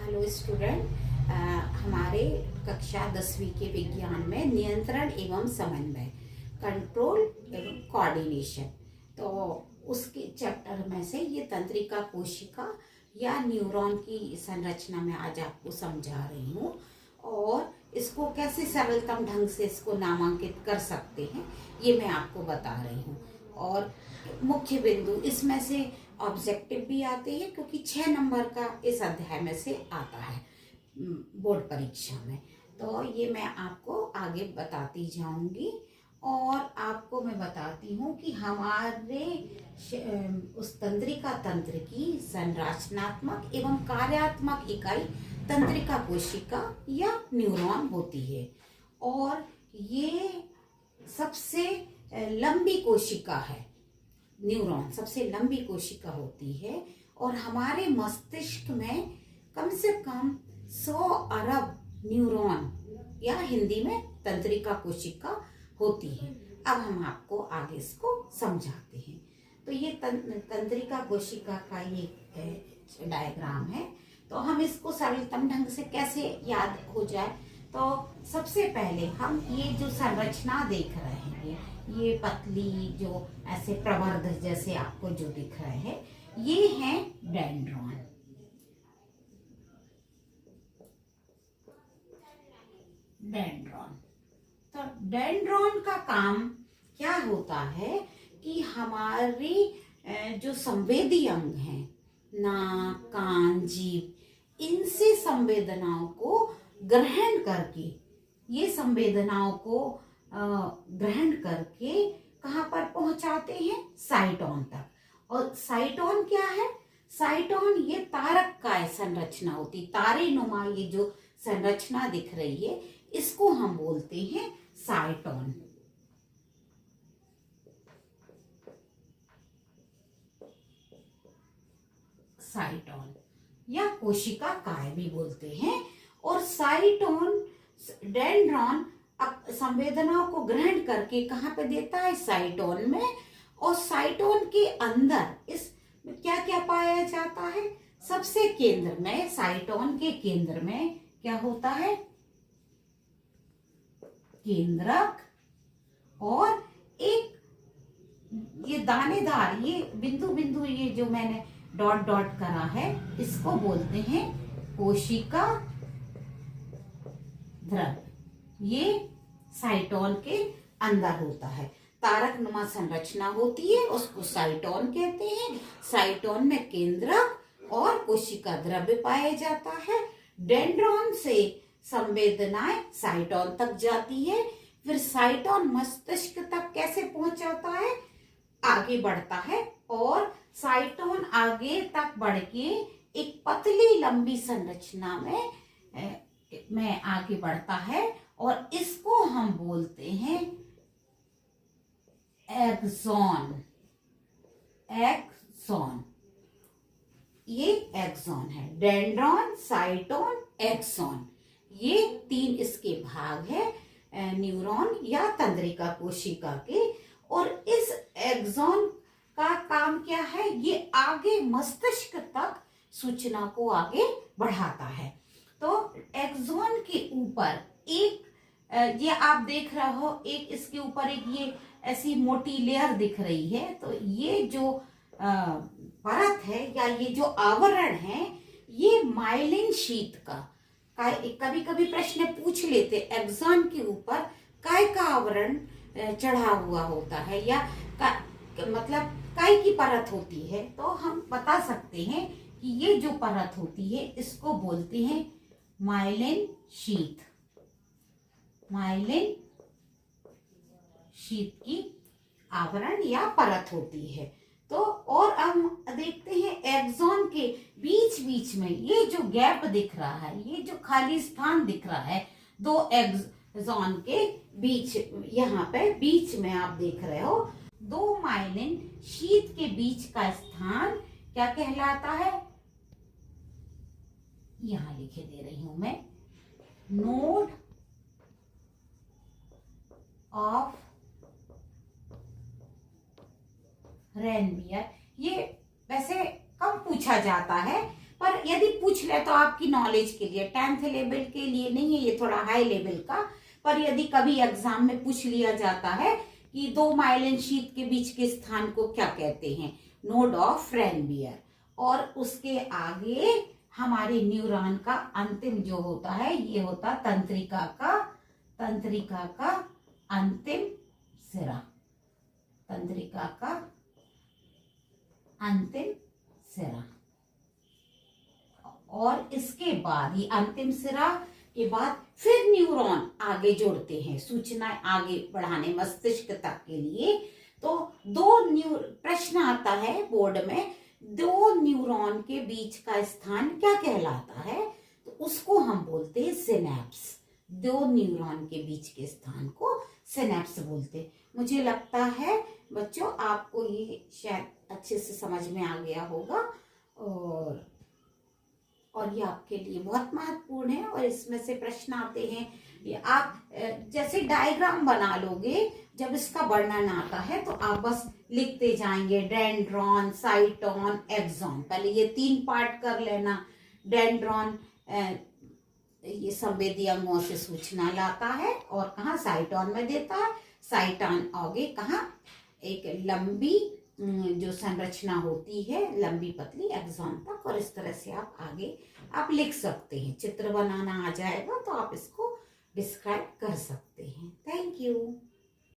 Hello student, हमारे कक्षा 10वीं के विज्ञान में नियंत्रण एवं समन्वय, कंट्रोल एवं कोऑर्डिनेशन, तो उसके चैप्टर में से ये तंत्रिका कोशिका या न्यूरॉन की संरचना में आज आपको समझा रही हूँ और इसको कैसे सरलतम ढंग से इसको नामांकित कर सकते हैं ये मैं आपको बता रही हूँ। और मुख्य बिंदु इसमें से ऑब्जेक्टिव भी आते हैं क्योंकि 6 नंबर का इस अध्याय में से आता है बोर्ड परीक्षा में। तो ये मैं आपको आगे बताती जाऊंगी और आपको मैं बताती हूँ कि हमारे उस तंत्रिका तंत्र की संरचनात्मक एवं कार्यात्मक इकाई तंत्रिका कोशिका या न्यूरॉन होती है और ये सबसे लंबी कोशिका है। न्यूरॉन सबसे लंबी कोशिका होती है और हमारे मस्तिष्क में कम से कम 100 अरब न्यूरॉन या हिंदी में तंत्रिका कोशिका होती है। अब हम आपको आगे इसको समझाते हैं। तो ये तंत्रिका कोशिका का ये डायग्राम है। तो हम इसको सरलतम ढंग से कैसे याद हो जाए, तो सबसे पहले हम ये जो संरचना देख रहे हैं ये पतली जो ऐसे प्रवर्ध जैसे आपको जो दिख रहे हैं ये है डेंड्रॉन। तो डेंड्रॉन का काम क्या होता है कि हमारी जो संवेदी अंग हैं, नाक, कान, जीभ, इनसे संवेदनाओं को ग्रहण करके, ये संवेदनाओं को ग्रहण करके कहाँ पर पहुंचाते हैं? साइटोन तक। और साइटोन क्या है? साइटोन ये तारक का संरचना होती, तारे नुमा ये जो संरचना दिख रही है इसको हम बोलते हैं साइटोन। साइटोन या कोशिका काय भी बोलते हैं। और साइटोन डेंड्रॉन संवेदनाओं को ग्रहण करके कहाँ पे देता है? साइटोन में। और साइटोन के अंदर इस क्या क्या पाया जाता है? सबसे केंद्र में, साइटोन के केंद्र में क्या होता है? केंद्रक और एक ये दानेदार, ये बिंदु बिंदु, ये जो मैंने डॉट डॉट करा है इसको बोलते हैं कोशिका द्रव्य। ये साइटोन के अंदर होता है, तारक नुमा संरचना होती है, उसको साइटोन कहते हैं। साइटोन में केंद्रक और कोशिका द्रव्य पाया जाता है। डेंड्रॉन से संवेदनाएं साइटोन तक जाती है, फिर साइटोन मस्तिष्क तक कैसे पहुंचाता है? आगे बढ़ता है और साइटोन आगे तक बढ़ के एक पतली लंबी संरचना में आगे बढ़ता है और इसको हम बोलते हैं एक्सॉन। एक्सॉन, ये एक्सॉन है। डेंड्रॉन, साइटोन, एक्सॉन, ये 3 इसके भाग है न्यूरॉन या तंत्रिका कोशिका के। और इस एक्सॉन का काम क्या है? ये आगे मस्तिष्क तक सूचना को आगे बढ़ाता है। तो एक्सॉन के ऊपर एक ये आप देख रहे हो, एक इसके ऊपर एक ये ऐसी मोटी लेयर दिख रही है। तो ये जो परत है या ये जो आवरण है ये माइलिन शीट का कभी कभी प्रश्न पूछ लेते, एक्सॉन के ऊपर काय का आवरण चढ़ा हुआ होता है या मतलब काय की परत होती है, तो हम बता सकते हैं कि ये जो परत होती है इसको बोलते हैं माइलिन शीट। माइलिन शीट की आवरण या परत होती है। तो और हम देखते हैं एक्सॉन के बीच बीच में ये जो गैप दिख रहा है, ये जो खाली स्थान दिख रहा है 2 एक्सॉन के बीच, यहाँ पे बीच में आप देख रहे हो 2 माइलिन शीट के बीच का स्थान क्या कहलाता है? यहां लिखे दे रही हूं मैं, नोड ऑफ रेनबियर। ये वैसे कम पूछा जाता है पर यदि पूछ ले तो आपकी नॉलेज के लिए, 10th लेवल के लिए नहीं है, ये थोड़ा हाई लेवल का, पर यदि कभी एग्जाम में पूछ लिया जाता है कि दो माइलिन शीट के बीच के स्थान को क्या कहते हैं, नोड ऑफ रेनबियर, और उसके आगे हमारे न्यूरॉन का अंतिम जो होता है ये होता तंत्रिका का अंतिम सिरा, तंत्रिका का अंतिम सिरा। और इसके बाद ही अंतिम सिरा के बाद फिर न्यूरॉन आगे जोड़ते हैं सूचनाएं आगे बढ़ाने मस्तिष्क तक के लिए। तो प्रश्न आता है बोर्ड में, दो न्यूरॉन के बीच का स्थान क्या कहलाता है, तो उसको हम बोलते हैं सिनेप्स। दो न्यूरॉन के बीच के स्थान को सिनेप्स बोलते हैं। मुझे लगता है बच्चों आपको ये शायद अच्छे से समझ में आ गया होगा, और ये आपके लिए बहुत महत्वपूर्ण है। और इसमें से प्रश्न आते हैं, ये आप जैसे डायग्राम बना लोगे, जब इसका वर्णन आता है तो आप बस लिखते जाएंगे डेंड्रॉन, साइटोन, एक्सॉन। पहले ये 3 पार्ट कर लेना। डेंड्रॉन ये संवेदी अंगों से सूचना लाता है और कहाँ, साइटोन में देता है। साइटोन आगे कहाँ, एक लंबी जो संरचना होती है लंबी पतली एक्सॉन तक, और इस तरह से आप आगे आप लिख सकते हैं। चित्र बनाना आ जाएगा तो आप इसको डिस्क्राइब कर सकते हैं। Thank you.